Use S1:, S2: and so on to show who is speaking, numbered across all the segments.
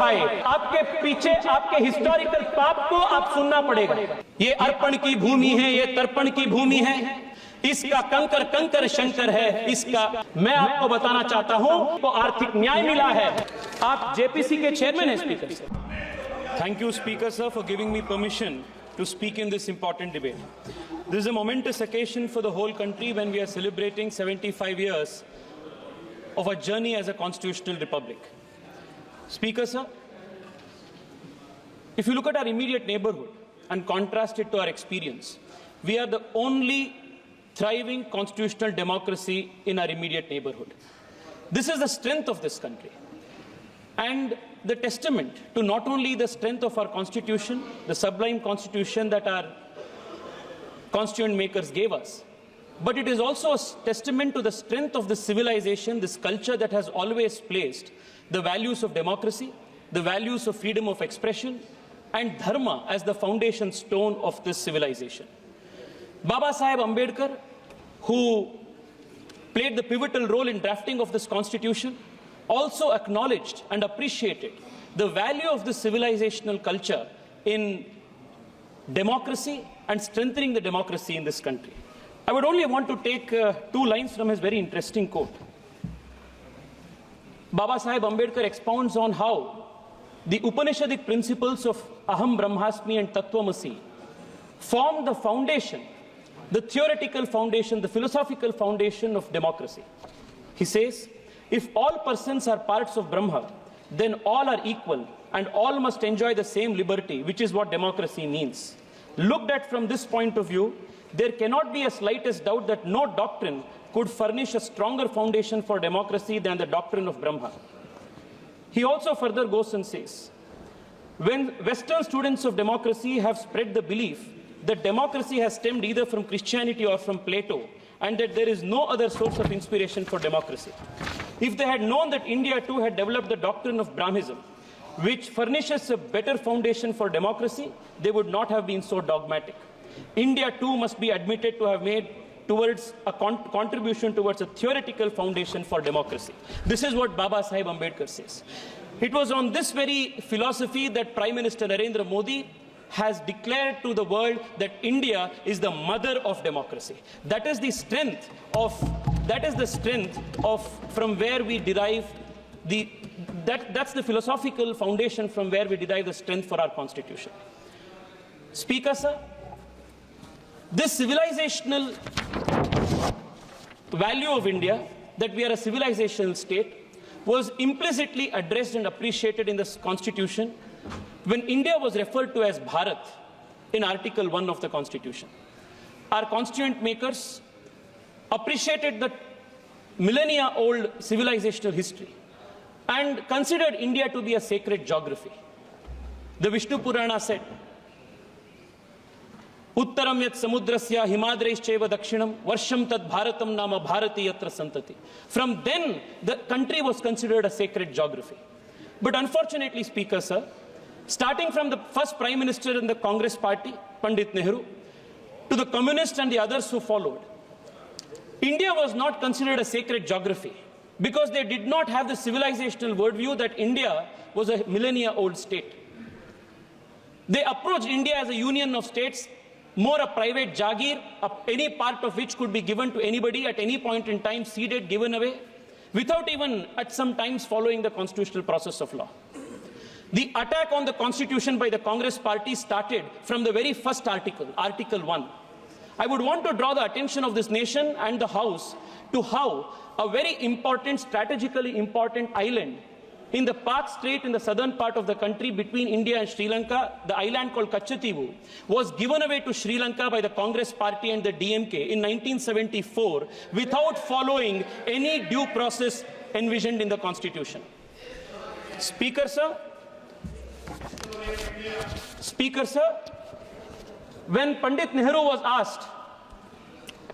S1: भाई, आपके पीछे आपके हिस्टोरिकल पाप को आप सुनना पड़ेगा। ये अर्पण की भूमि है, ये तर्पण की भूमि है, इसका कंकर कंकर शंकर है। इसका मैं आपको बताना चाहता हूं तो आर्थिक न्याय मिला है। आप जेपीसी के चेयरमैन हैं speaker sir.
S2: Thank you, Speaker, sir, for giving me permission to speak in this important debate. This is a momentous occasion for the whole country when we are celebrating 75 years of a journey as a constitutional republic. Speaker, sir, if you look at our immediate neighborhood and contrast it to our experience, we are the only thriving constitutional democracy in our immediate neighborhood. This is the strength of this country and the testament to not only the strength of our constitution, the sublime constitution that our constituent makers gave us, but it is also a testament to the strength of this civilization, this culture that has always placed the values of democracy, the values of freedom of expression, and dharma as the foundation stone of this civilization. Baba Saheb Ambedkar, who played the pivotal role in drafting of this constitution, also acknowledged and appreciated the value of this civilizational culture in democracy and strengthening the democracy in this country. I would only want to take 2 lines from his very interesting quote. Baba Saheb Ambedkar expounds on how the Upanishadic principles of Aham Brahmasmi and Tattvamasi form the foundation, the theoretical foundation, the philosophical foundation of democracy. He says, if all persons are parts of Brahma, then all are equal and all must enjoy the same liberty, which is what democracy means. Looked at from this point of view, there cannot be a slightest doubt that no doctrine could furnish a stronger foundation for democracy than the doctrine of Brahma. He also further goes and says, when Western students of democracy have spread the belief that democracy has stemmed either from Christianity or from Plato, and that there is no other source of inspiration for democracy. If they had known that India too had developed the doctrine of Brahmism, which furnishes a better foundation for democracy, they would not have been so dogmatic. India too must be admitted to have made towards a contribution towards a theoretical foundation for democracy. This is what Baba Saheb Ambedkar says. It was on this very philosophy that Prime Minister Narendra Modi has declared to the world that India is the mother of democracy. That is the strength of from where we derive that's the philosophical foundation from where we derive the strength for our constitution. Speaker, sir, this civilizational value of India, that we are a civilizational state, was implicitly addressed and appreciated in this constitution when India was referred to as Bharat in Article 1 of the Constitution. Our constituent makers appreciated the millennia-old civilizational history and considered India to be a sacred geography. The Vishnu Purana said, Uttaram yat samudrasya himadraischeva dakshinam varsham tad bharatam nama bharati yatra santati. From then, the country was considered a sacred geography. But unfortunately, Speaker, sir, starting from the first Prime Minister in the Congress party, Pandit Nehru, to the communists and the others who followed, India was not considered a sacred geography because they did not have the civilizational worldview that India was a millennia-old state. They approached India as a union of states, more a private jagir, any part of which could be given to anybody at any point in time, ceded, given away, without even at some times following the constitutional process of law. The attack on the Constitution by the Congress party started from the very first article, Article 1. I would want to draw the attention of this nation and the House to how a very important, strategically important island in the Pak Strait in the southern part of the country between India and Sri Lanka, the island called Kachativu, was given away to Sri Lanka by the Congress party and the DMK in 1974 without following any due process envisioned in the Constitution. Speaker, sir, when Pandit Nehru was asked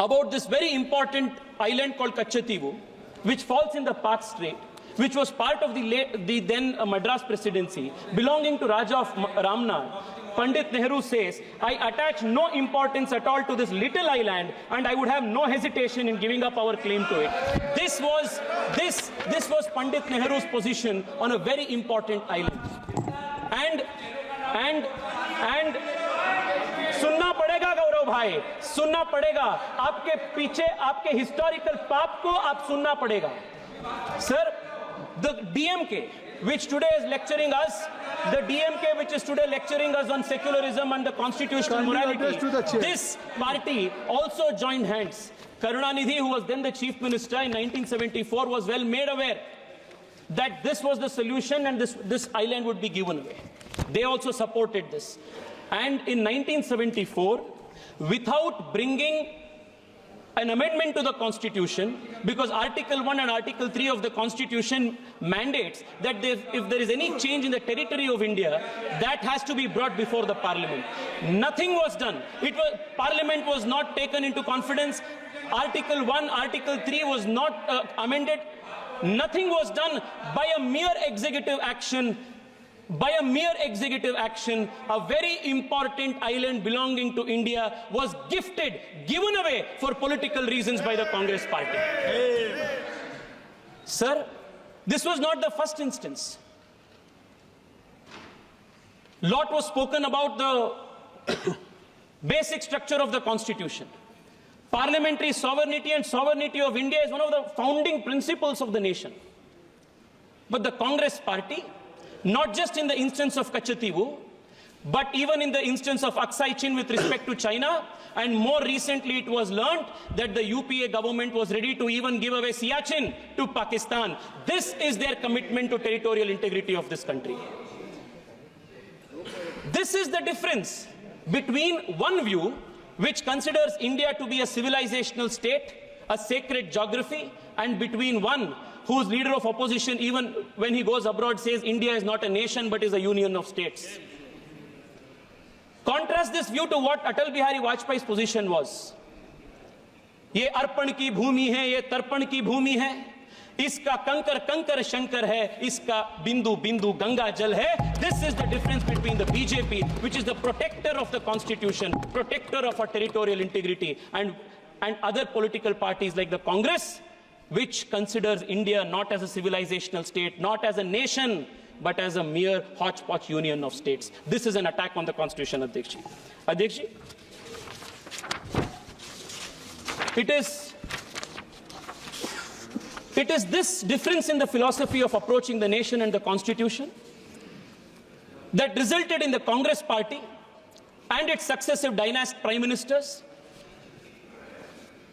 S2: about this very important island called Kachativu, which falls in the Pak Strait, which was part of the then Madras presidency, belonging to Raja of Ramna, Pandit Nehru says, I attach no importance at all to this little island and I would have no hesitation in giving up our claim to it. This was Pandit Nehru's position on a very important island. And सुनना पड़ेगा गौरव भाई, सुनना पड़ेगा, आपके पीछे आपके historical पाप को आप सुनना पड़ेगा. Sir, the DMK which today is lecturing us, on secularism and the constitutional morality, this party also joined hands. Karunanidhi, who was then the chief minister in 1974, was well made aware that this was the solution and this island would be given away. They also supported this. And in 1974, without bringing an amendment to the Constitution, because Article 1 and Article 3 of the Constitution mandates that if there is any change in the territory of India, that has to be brought before the Parliament. Nothing was done. Parliament was not taken into confidence. Article 1, Article 3 was not amended. Nothing was done. By a mere executive action, a very important island belonging to India was given away for political reasons by the Congress party. Sir, this was not the first instance. Lot was spoken about the basic structure of the Constitution. Parliamentary sovereignty and sovereignty of India is one of the founding principles of the nation. But the Congress party, not just in the instance of Kachativu, but even in the instance of Aksai Chin with respect to China, and more recently it was learned that the UPA government was ready to even give away Siachen to Pakistan. This is their commitment to territorial integrity of this country. This is the difference between one view which considers India to be a civilizational state, a sacred geography, and between one whose leader of opposition, even when he goes abroad, says India is not a nation but is a union of states. Contrast this view to what Atal Bihari Vajpayee's position was. ये अर्पण की भूमि है, ये तर्पण की भूमि है, इसका कंकर कंकर शंकर है, इसका बिंदु बिंदु गंगा जल है. This is the difference between the BJP, which is the protector of the constitution, protector of our territorial integrity, and other political parties like the Congress, which considers India not as a civilizational state, not as a nation, but as a mere hodgepodge union of states. This is an attack on the Constitution, Adhyaksh ji. Adhyaksh ji, it is this difference in the philosophy of approaching the nation and the Constitution that resulted in the Congress party and its successive dynastic prime ministers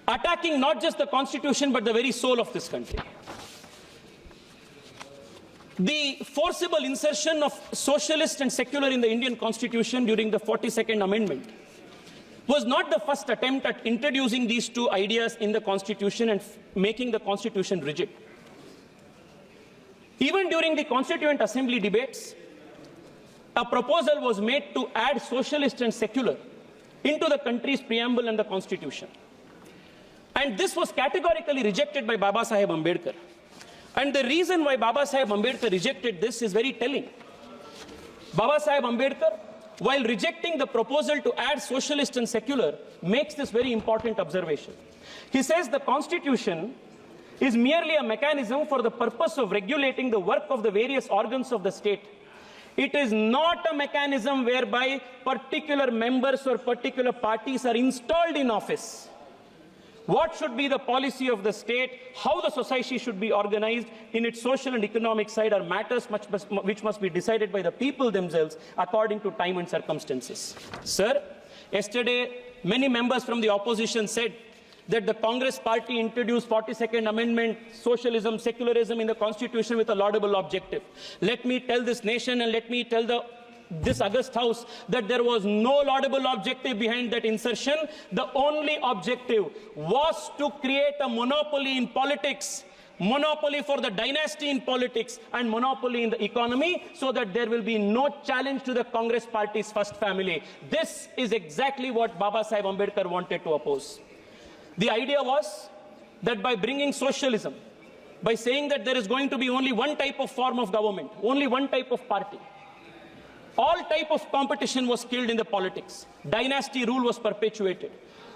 S2: attacking not just the Constitution but the very soul of this country. The forcible insertion of socialist and secular in the Indian Constitution during the 42nd Amendment was not the first attempt at introducing these two ideas in the Constitution and making the Constitution rigid. Even during the Constituent Assembly debates, a proposal was made to add socialist and secular into the country's preamble and the Constitution. And this was categorically rejected by Baba Saheb Ambedkar. And the reason why Baba Saheb Ambedkar rejected this is very telling. Baba Saheb Ambedkar, while rejecting the proposal to add socialist and secular, makes this very important observation. He says the Constitution is merely a mechanism for the purpose of regulating the work of the various organs of the state. It is not a mechanism whereby particular members or particular parties are installed in office. What should be the policy of the state, how the society should be organized in its social and economic side are matters which must be decided by the people themselves according to time and circumstances. Sir, yesterday many members from the opposition said that the Congress party introduced 42nd Amendment, socialism, secularism in the Constitution with a laudable objective. Let me tell this nation and let me tell this august house that there was no laudable objective behind that insertion. The only objective was to create a monopoly in politics, monopoly for the dynasty in politics and monopoly in the economy, so that there will be no challenge to the Congress party's first family. This is exactly what Baba Saheb Ambedkar wanted to oppose. The idea was that by bringing socialism, by saying that there is going to be only one type of form of government, only one type of party, All type of competition was killed in the politics. Dynasty rule was perpetuated.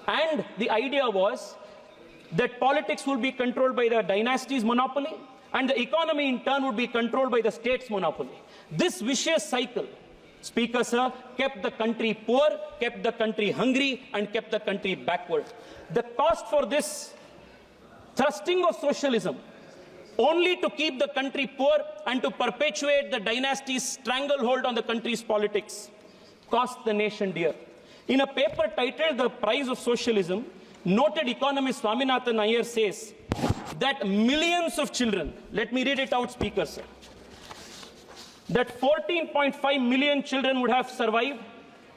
S2: And the idea was that politics would be controlled by the dynasty's monopoly and the economy in turn would be controlled by the state's monopoly. This vicious cycle, Speaker sir, kept the country poor, kept the country hungry and kept the country backward. The cost for this thrusting of socialism only to keep the country poor and to perpetuate the dynasty's stranglehold on the country's politics cost the nation dear. In a paper titled The Price of Socialism, noted economist Swaminathan Iyer says that millions of children, let me read it out, Speaker sir, that 14.5 million children would have survived,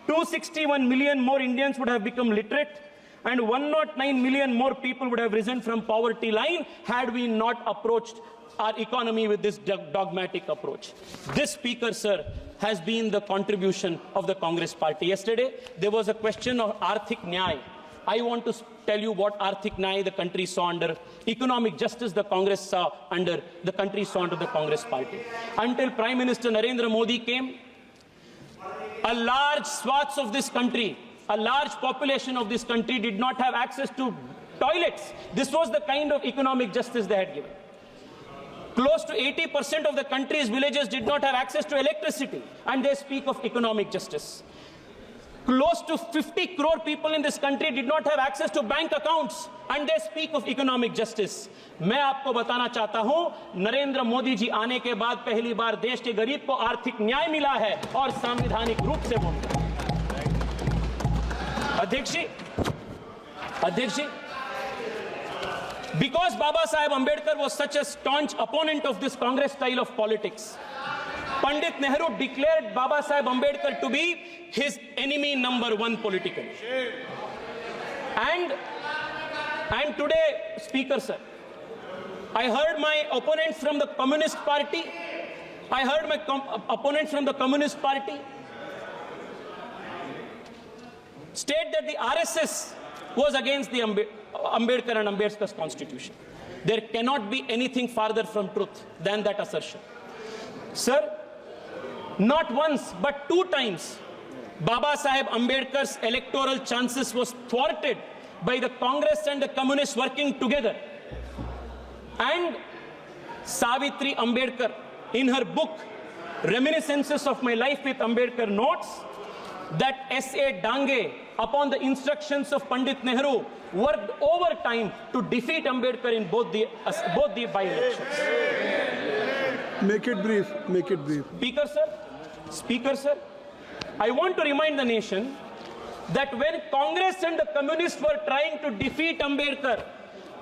S2: 261 million more Indians would have become literate, and 109 million more people would have risen from poverty line had we not approached our economy with this dogmatic approach. This, Speaker sir, has been the contribution of the Congress party. Yesterday, there was a question of Arthik Nyay. I want to tell you what Arthik Nyay the country saw under, economic justice the Congress saw under, the country saw under the Congress party. Until Prime Minister Narendra Modi came, a large swaths of this country, a large population of this country did not have access to toilets. This was the kind of economic justice they had given. Close to 80% of the country's villages did not have access to electricity, and they speak of economic justice. Close to 50 crore people in this country did not have access to bank accounts, and they speak of economic justice. मैं आपको बताना चाहता हूं, नरेंद्र मोदी जी आने के बाद पहली बार देश के गरीब को आर्थिक न्याय मिला है और संवैधानिक रूप से वो मिला। अध्यक्ष जी, because Baba Saheb Ambedkar was such a staunch opponent of this Congress style of politics, Pandit Nehru declared Baba Saheb Ambedkar to be his enemy number one politically. And today, Speaker sir, I heard my opponents from the Communist Party, state that the RSS was against the Ambedkar and Ambedkar's constitution. There cannot be anything farther from truth than that assertion. Sir, not once but 2 times, Baba Saheb Ambedkar's electoral chances was thwarted by the Congress and the Communists working together. And Savitri Ambedkar, in her book, Reminiscences of My Life with Ambedkar, notes that S.A. Dange, upon the instructions of Pandit Nehru, worked overtime to defeat Ambedkar in both the by-elections.
S3: Make it brief.
S2: Speaker sir, I want to remind the nation that when Congress and the Communists were trying to defeat Ambedkar,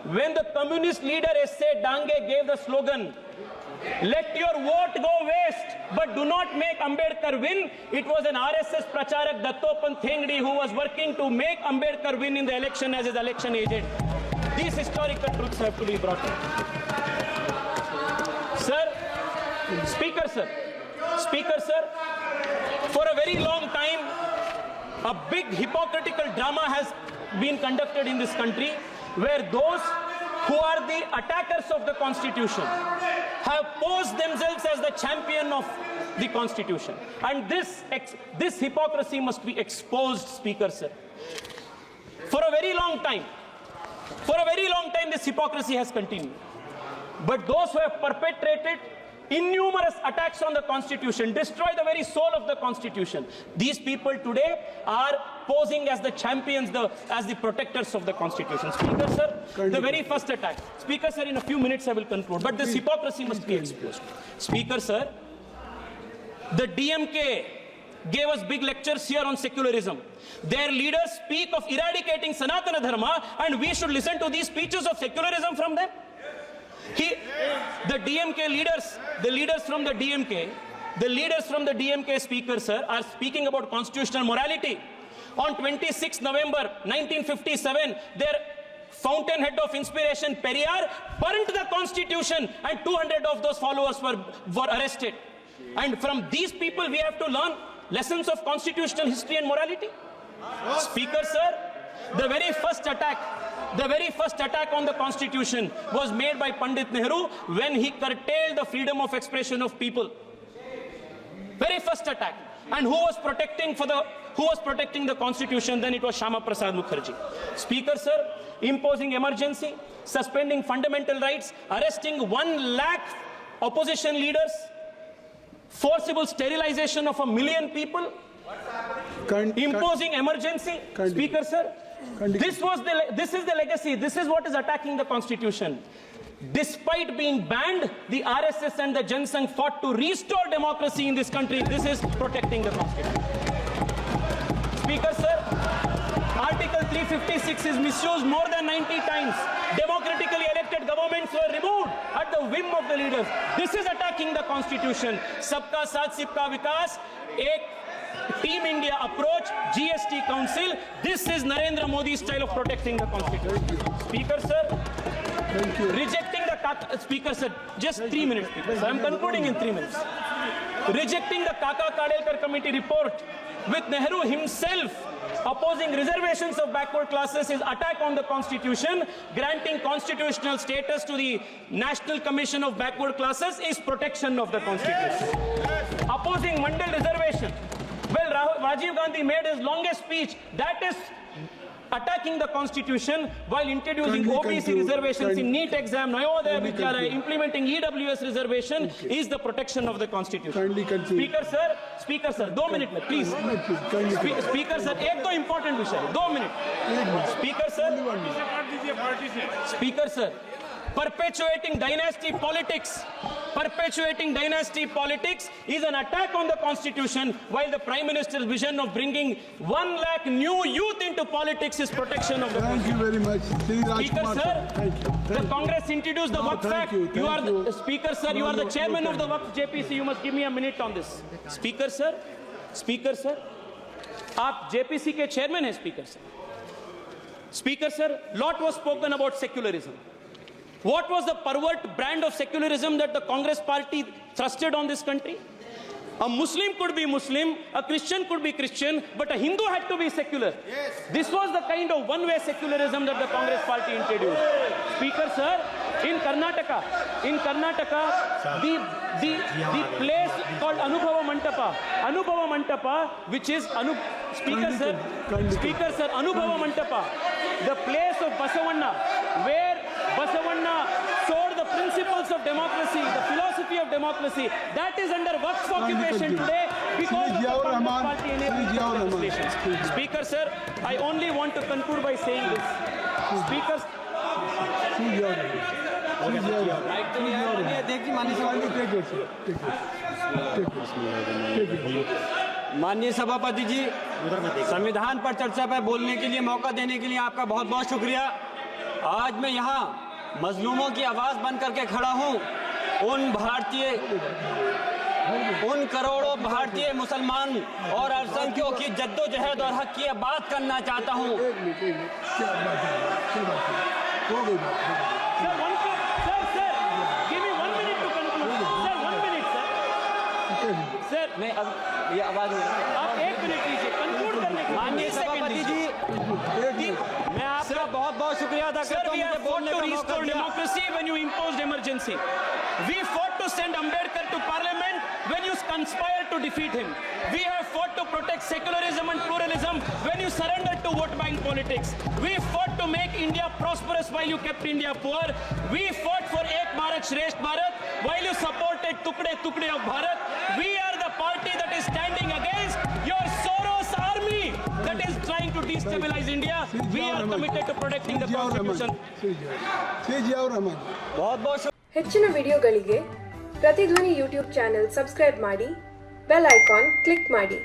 S2: when the Communist leader S.A. Dange gave the slogan, "Let your vote go waste, but do not make Ambedkar win," it was an RSS Pracharak Dattopant Thengdi who was working to make Ambedkar win in the election as his election agent. These historical truths have to be brought in. Speaker sir, for a very long time, a big hypocritical drama has been conducted in this country where those who are the attackers of the Constitution have posed themselves as the champion of the Constitution. And this hypocrisy must be exposed, Speaker sir. For a very long time, this hypocrisy has continued. But those who have perpetrated innumerous attacks on the Constitution, destroy the very soul of the Constitution, these people today are posing as the champions, as the protectors of the Constitution. Speaker sir, the very first attack. Speaker sir, in a few minutes I will conclude, but this hypocrisy must be exposed. Speaker sir, the DMK gave us big lectures here on secularism. Their leaders speak of eradicating Sanatana Dharma, and we should listen to these speeches of secularism from them. The DMK leaders, the leaders from the DMK, Speaker sir, are speaking about constitutional morality. On 26 November 1957, their fountainhead of inspiration, Periyar, burnt the Constitution, and 200 of those followers were arrested. And from these people, we have to learn lessons of constitutional history and morality. Speaker sir, the very first attack on the Constitution was made by Pandit Nehru when he curtailed the freedom of expression of people. Very first attack. And who was protecting the constitution? Then it was Shama Prasad Mukherjee. Speaker, sir, imposing emergency, suspending fundamental rights, arresting 1 lakh opposition leaders, forcible sterilization of 1 million people, imposing emergency. Speaker, sir, this is the legacy. This is what is attacking the constitution. Despite being banned, the RSS and the Jan Sangh fought to restore democracy in this country. This is protecting the constitution. Speaker, sir, Article 356 is misused more than 90 times. Democratically elected governments were removed at the whim of the leaders. This is attacking the constitution. Sabka Saath Sabka Vikas, ek Team India approach, GST Council. This is Narendra Modi's style of protecting the constitution. Speaker, sir, rejecting the Speaker, sir, just 3 minutes, Speaker, sir. I'm concluding in 3 minutes. Rejecting the Kaka Kadelkar committee report with Nehru himself opposing reservations of backward classes is attack on the constitution. Granting constitutional status to the National Commission of Backward Classes is protection of the constitution. Opposing Mandal reservation. Well, Rajiv Gandhi made his longest speech. That is attacking the constitution while introducing OBC reservations in NEET exam, Navodaya Vidyalaya, implementing EWS reservation is the protection of the constitution. Speaker sir, 2 minutes, please. Speaker sir, एक तो important विषय, 2 minutes. Speaker sir, perpetuating dynasty politics is an attack on the constitution, while the Prime Minister's vision of bringing 1 lakh new youth into politics is protection of the constitution.
S3: Thank you very much.
S2: Speaker sir,
S3: Thank you.
S2: the Congress introduced the Waqf Act. You are the Speaker sir, you are the chairman of the Waqf JPC. You must give me a minute on this. Speaker sir, आप JPC के chairman हैं, Speaker sir, lot was spoken about secularism. What was the pervert brand of secularism that the Congress party thrusted on this country? A Muslim could be Muslim, a Christian could be Christian, but a Hindu had to be secular. Yes. This was the kind of one-way secularism that the Congress party introduced. Speaker sir, in Karnataka, the place called Anubhava Mantapa, which is Speaker sir, Anubhava Mantapa, the place of Basavanna, where Basavanna showed the principles of democracy, the philosophy of democracy, that is under Waqf occupation today because of the Congress party enabling legislation. Speaker sir, I only want to conclude by saying this. Speaker,
S4: माननीय सभापति जी, संविधान पर चर्चा पर बोलने के लिए मौका देने के लिए आपका बहुत बहुत शुक्रिया। आज मैं यहाँ मजलूमों की आवाज बन करके खड़ा हूँ। उन करोड़ों भारतीय मुसलमान और अल्पसंख्यकों की जद्दोजहद और हक की बात करना चाहता हूँ।
S2: सर,
S4: नहीं, अब ये आवाज
S2: आप 1 मिनट लीजिए, कंक्लूड करने के
S4: माननीय सभापति जी, मैं आपका बहुत बहुत शुक्रिया अदा करता हूं मुझे बोलने का मौका दिया।
S2: Democracy when you imposed emergency. We fought to send Ambedkar to parliament when you conspired to defeat him. We have fought to protect secularism and pluralism when you surrendered to vote bank politics. We fought to make India prosperous while you kept India poor. We fought for Ek Bharat Shresth Bharat while you supported Tukde of Bharat. We are the party that is standing against your Soros army that is trying to destabilize India. We are committed to protecting the constitution.
S5: ಹೆಚ್ಚಿನ ವಿಡಿಯೋಗಳಿಗೆ ಪ್ರತಿಧ್ವನಿ YouTube channel subscribe ಮಾಡಿ, bell icon click ಮಾಡಿ.